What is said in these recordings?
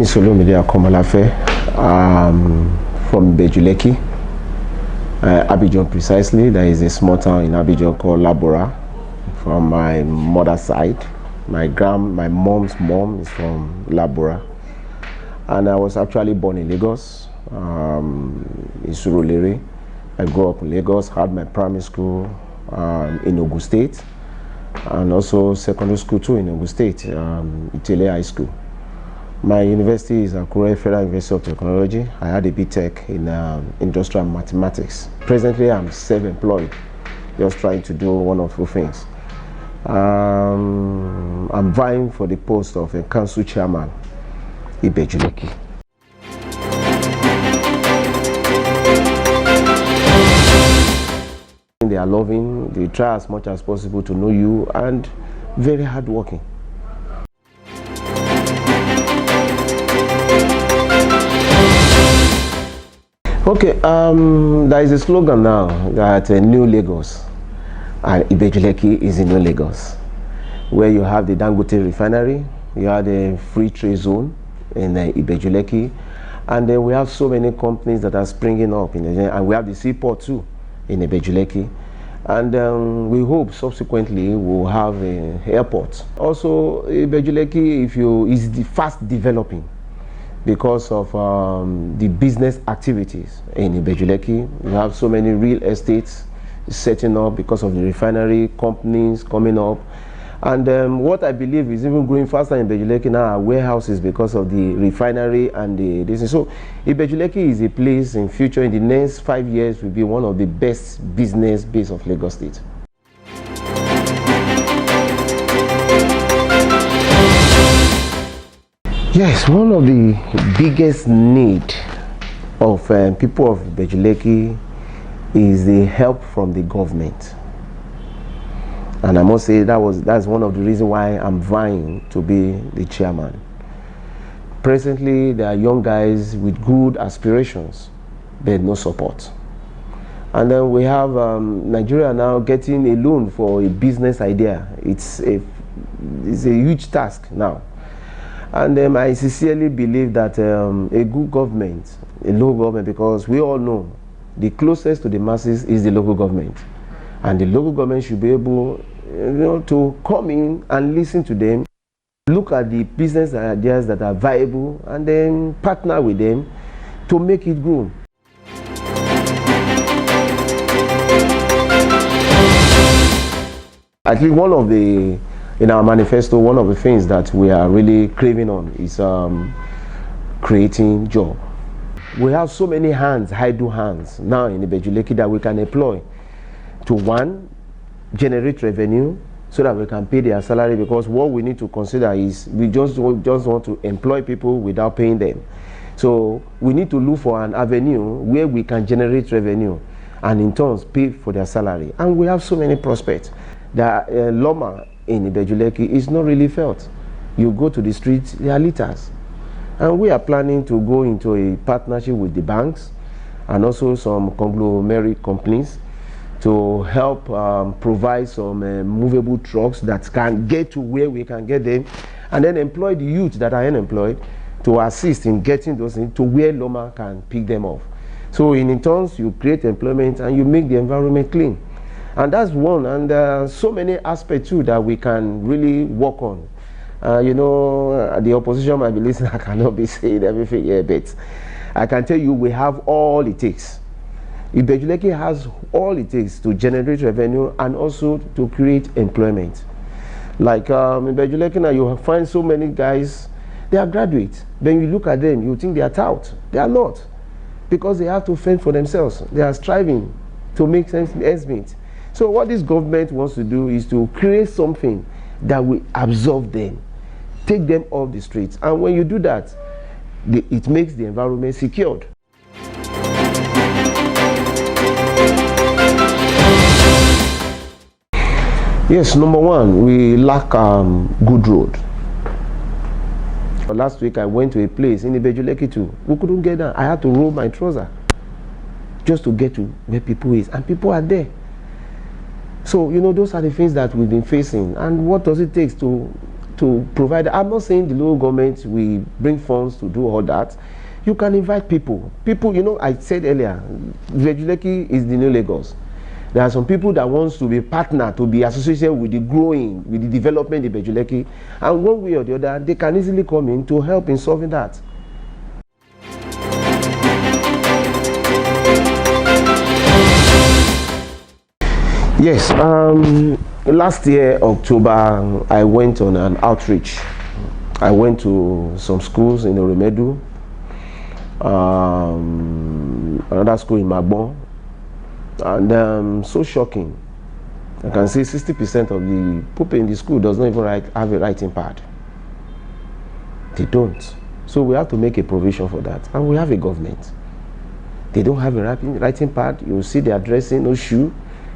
Isolumide Akomalafe from Ibeju Lekki, Abidjan precisely. There is a small town in Abidjan called Labora from my mother's side. My mom's mom is from Labora, and I was actually born in Lagos, in Surulere. I grew up in Lagos, had my primary school in Ogun State, and also secondary school too in Ogun State, Itele High School. My university is Akure Federal University of Technology. I had a BTech in industrial mathematics. Presently, I'm self-employed, just trying to do one or two things. I'm vying for the post of a council chairman, Ibeju Lekki. They are loving, they try as much as possible to know you, and very hardworking. Okay, there is a slogan now that New Lagos, and Ibeju Lekki is in New Lagos, where you have the Dangote refinery, you have the free trade zone in Ibeju Lekki, and then we have so many companies that are springing up in and we have the seaport too in Ibeju Lekki, and we hope subsequently we'll have an airport. Also, Ibeju Lekki, is the fast developing because of the business activities in Ibeju Lekki. We have so many real estates setting up because of the refinery companies coming up, and what I believe is even growing faster in Ibeju Lekki now are warehouses because of the refinery and the business. So Ibeju Lekki is a place in future, in the next 5 years, will be one of the best business base of Lagos State. Yes, one of the biggest need of people of Ibeju Lekki is the help from the government, and I must say that's one of the reasons why I'm vying to be the chairman. Presently, there are young guys with good aspirations, but no support. And then we have Nigeria now getting a loan for a business idea. It's a huge task now. And I sincerely believe that a good government, a local government, because we all know the closest to the masses is the local government, and the local government should be able, to come in and listen to them, look at the business ideas that are viable, and then partner with them to make it grow. I think in our manifesto, one of the things that we are really craving on is creating job. We have so many hands, idle hands now in Ibeju Lekki that we can employ to, one, generate revenue so that we can pay their salary, because what we need to consider is we just want to employ people without paying them. So we need to look for an avenue where we can generate revenue and in turn pay for their salary. And we have so many prospects. The Loma in Ibeju Lekki is not really felt. You go to the streets, there are litters. And we are planning to go into a partnership with the banks and also some conglomerate companies to help provide some movable trucks that can get to where we can get them, and then employ the youth that are unemployed to assist in getting those things to where Loma can pick them off. So in turn, you create employment and you make the environment clean. And that's one, and so many aspects too that we can really work on. The opposition might be listening. I cannot be saying everything here, but I can tell you we have all it takes. Ibeju Lekki has all it takes to generate revenue and also to create employment. Like in Ibeju Lekki now, you find so many guys, they are graduates. When you look at them, you think they are tout. They are not, because they have to fend for themselves. They are striving to make ends meet. So what this government wants to do is to create something that will absorb them, take them off the streets. And when you do that, it makes the environment secured. Yes, number one, we lack good road. Last week I went to a place in Ibeju Lekki too. We couldn't get down. I had to roll my trouser just to get to where people is, and people are there. So, those are the things that we've been facing. And what does it take to to provide. I'm not saying the local government will bring funds to do all that. You can invite people. People, you know, I said earlier, Ibeju Lekki is the new Lagos. There are some people that wants to be partner, to be associated with the growing, with the development of Ibeju Lekki, and one way or the other, they can easily come in to help in solving that. Yes, last year, October, I went on an outreach. I went to some schools in Oremedu, another school in Magbon, and so shocking. I can say 60% of the people in the school does not even have a writing pad. They don't. So we have to make a provision for that. And we have a government. They don't have a writing pad. You see they are dressing, no shoe,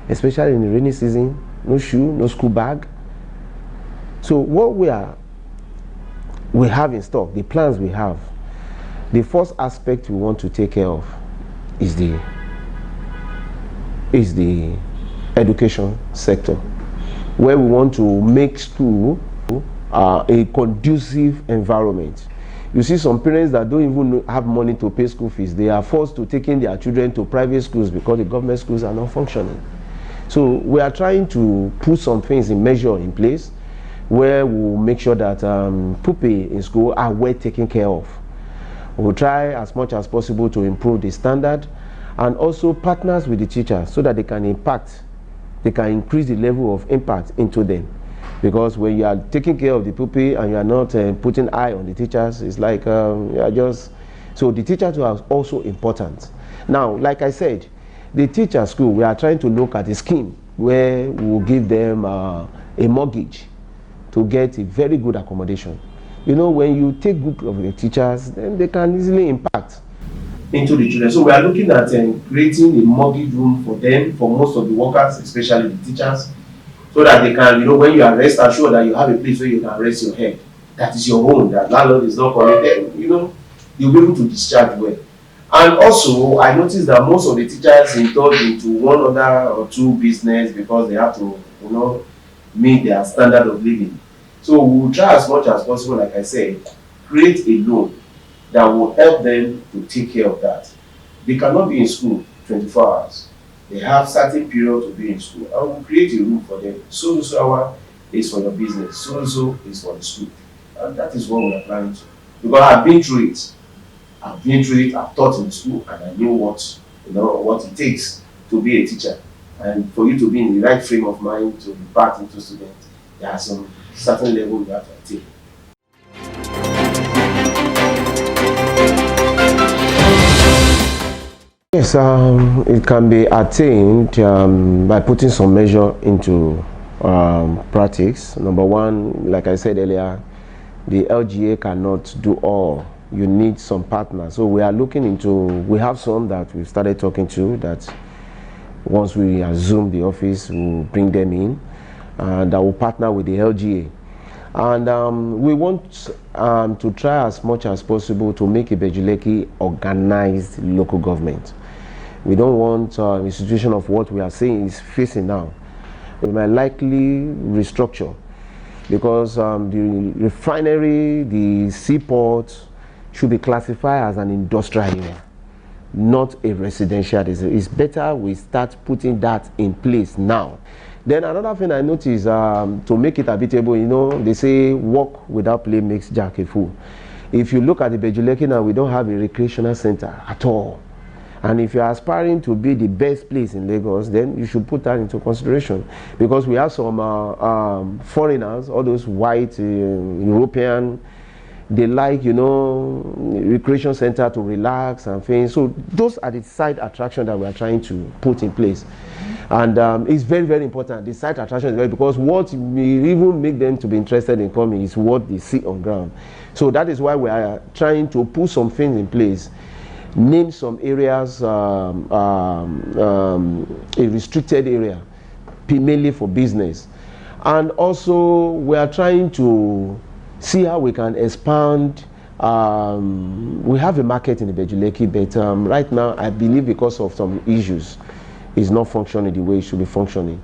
especially in the rainy season, no shoe, no school bag. So what we have in stock, the plans we have, the first aspect we want to take care of is the education sector, where we want to make school a conducive environment. You see some parents that don't even have money to pay school fees, they are forced to taking their children to private schools because the government schools are not functioning. So we are trying to put some things in measure in place where we'll make sure that pupils in school are well taken care of. We'll try as much as possible to improve the standard and also partners with the teachers so that they can increase the level of impact into them. Because when you are taking care of the pupil and you are not putting eye on the teachers, it's like you are just... So the teachers are also important. Now, like I said, the teacher school, we are trying to look at a scheme where we will give them a mortgage to get a very good accommodation. You know, when you take good of the teachers, then they can easily impact into the children. So we are looking at creating a mortgage room for them, for most of the workers, especially the teachers, so that they can, you know, when you are rest assured that you have a place where you can rest your head. That is your home, that landlord is not coming, then, you know, you'll be able to discharge well. And also, I noticed that most of the teachers indulge into one other or two business because they have to, you know, meet their standard of living. So we will try as much as possible, like I said, create a loan that will help them to take care of that. They cannot be in school 24 hours. They have certain period to be in school. I will create a room for them. So hour is for your business. So is for the school. And that is what we are planning to. Because I've been through it. I've taught in school, and I know what it takes to be a teacher. And for you to be in the right frame of mind to impact into students, there are some certain level you have to attain. Yes, it can be attained by putting some measure into practice. Number one, like I said earlier, the LGA cannot do all. You need some partners. So we are looking into, we have some that we've started talking to, that once we assume the office, we'll bring them in, and that will partner with the LGA. And we want to try as much as possible to make Ibeju Lekki organized local government. We don't want a situation of what we are seeing is facing now. We might likely restructure because the refinery, the seaport should be classified as an industrial area, not a residential. It's better we start putting that in place now. Then another thing I noticed, to make it habitable, you know, they say work without play makes Jack a fool. If you look at the Ibeju Lekki now, we don't have a recreational center at all. And if you're aspiring to be the best place in Lagos, then you should put that into consideration. Because we have some foreigners, all those white European, they like, you know, recreation center to relax and things. So those are the side attractions that we are trying to put in place. And it's very, very important. The site attraction is very, because what may even make them to be interested in coming is what they see on ground. So that is why we are trying to put some things in place. Name some areas, a restricted area, mainly for business. And also we are trying to see how we can expand. We have a market in Ibeju Lekki, but right now I believe because of some issues, it's not functioning the way it should be functioning.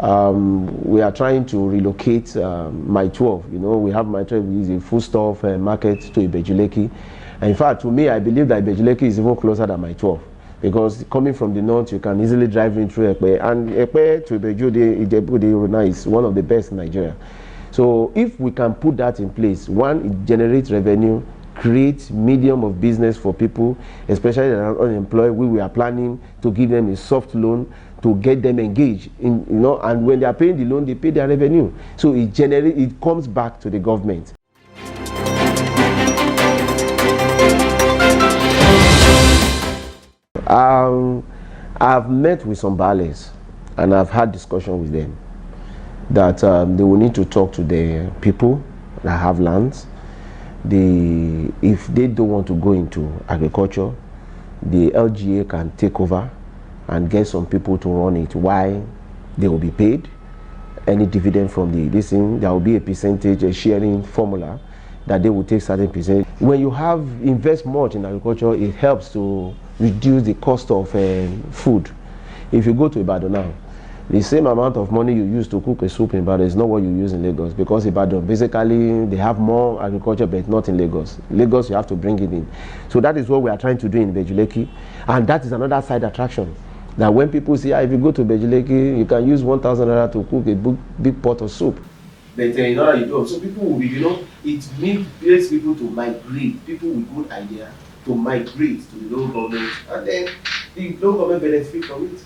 We are trying to relocate my 12. You know, we have my 12 is a foodstuff market to Ibeju Lekki. And in fact, to me, I believe that Ibeju Lekki is even closer than my 12. Because coming from the north, you can easily drive in through Ekpe. And Ekpe to Ibeju is one of the best in Nigeria. So if we can put that in place, one, it generates revenue, create medium of business for people, especially that are unemployed. We are planning to give them a soft loan to get them engaged in, you know, and when they are paying the loan, they pay their revenue. So it comes back to the government. I've met with some ballers and I've had discussion with them that they will need to talk to the people that have lands. If they don't want to go into agriculture, the LGA can take over and get some people to run it. Why? They will be paid any dividend from this thing. There will be a percentage, a sharing formula that they will take certain percentage. When you invest much in agriculture, it helps to reduce the cost of food. If you go to Ibadan now, the same amount of money you use to cook a soup in Ibadan is not what you use in Lagos, because Ibadan, basically, they have more agriculture, but not in Lagos. Lagos, you have to bring it in. So that is what we are trying to do in Ibeju Lekki, and that is another side attraction. That when people say, if you go to Ibeju Lekki, you can use 1,000 naira to cook a big pot of soup. But you know how you do. So people will be, you know, it makes people to migrate, people with good idea, to migrate to the local government, and then the local government benefit from it.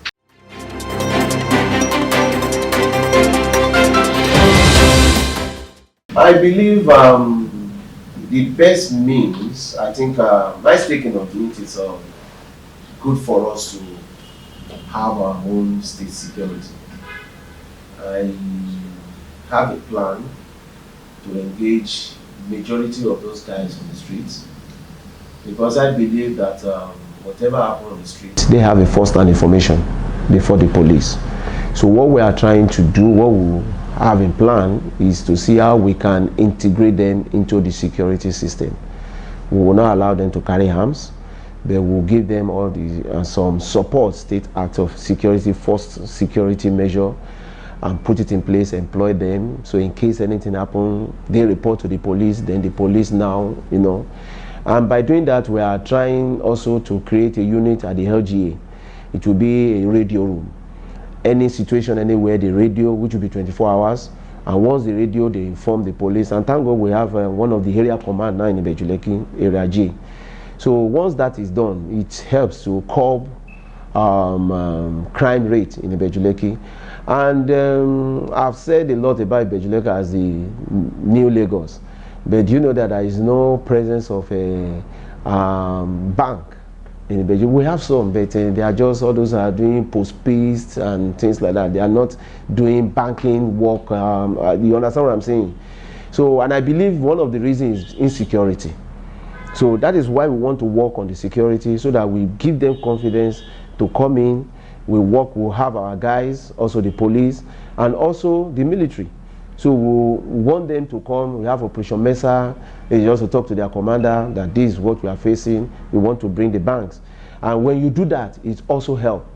I believe the best means, I think, my taking of it is good for us to have our own state security. I have a plan to engage majority of those guys on the streets, because I believe that whatever happens on the streets, they have a first-hand information before the police. So what we are trying to do, what we have in plan, is to see how we can integrate them into the security system. We will not allow them to carry arms, but we'll give them all the some support, state act of security, first security measure, and put it in place, employ them. So in case anything happens, they report to the police, then the police now, you know. And by doing that, we are trying also to create a unit at the LGA. It will be a radio room. Any situation, anywhere, the radio, which will be 24 hours. And once the radio, they inform the police. And thank God we have one of the area command now in Ibeju Lekki, Area J. So once that is done, it helps to curb crime rate in Ibeju Lekki. And I've said a lot about Ibeju Lekki as the new Lagos. But you know that there is no presence of a bank in Ibeju. We have some, but they are just, all those are doing post-paste and things like that. They are not doing banking work. You understand what I'm saying? So, and I believe one of the reasons is insecurity. So that is why we want to work on the security, so that we give them confidence to come in. We work, we'll have our guys, also the police, and also the military. So we want them to come. We have Operation Mesa. They also talk to their commander that this is what we are facing. We want to bring the banks. And when you do that, it also helps.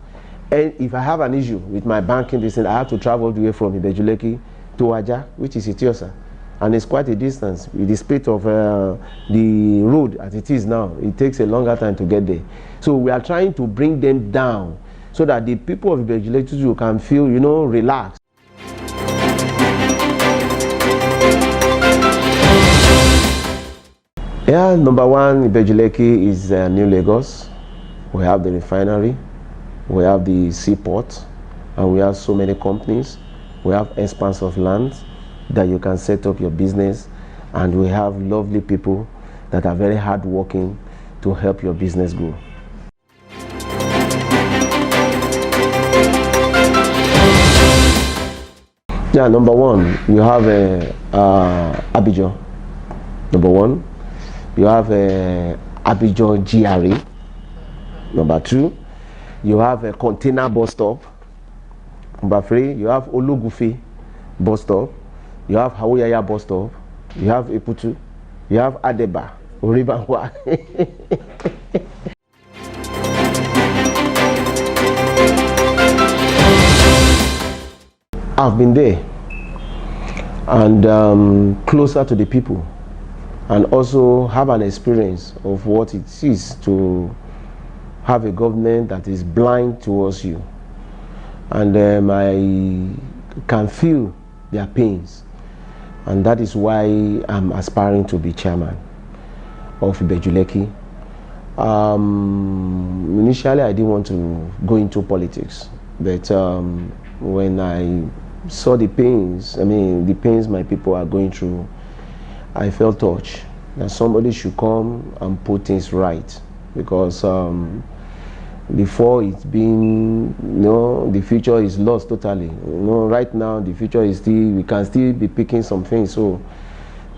And if I have an issue with my banking, I have to travel all the way from Ibeju Lekki to Aja, which is Etiosa. And it's quite a distance. With the speed of the road as it is now, it takes a longer time to get there. So we are trying to bring them down so that the people of Ibeju Lekki can feel, you know, relaxed. Yeah, number one, Ibeju Lekki is New Lagos. We have the refinery, we have the seaport, and we have so many companies. We have expanse of land that you can set up your business, and we have lovely people that are very hardworking to help your business grow. Yeah, number one, you have Ibeju. Number one, you have Ibeju GRA. Number two, you have a container bus stop. Number three, you have Ologufe bus stop. You have Hawoyaya bus stop. You have Iputu. You have Adeba, Oribanwa. I've been there and closer to the people, and also have an experience of what it is to have a government that is blind towards you. And I can feel their pains, and that is why I'm aspiring to be chairman of Ibeju Lekki. Initially I didn't want to go into politics, but when I saw the pains, the pains my people are going through, I felt touched that somebody should come and put things right, because before it's been, the future is lost totally. Right now the future is still, we can still be picking some things. So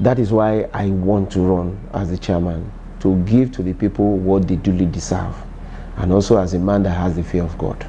that is why I want to run as the chairman, to give to the people what they duly deserve, and also as a man that has the fear of God.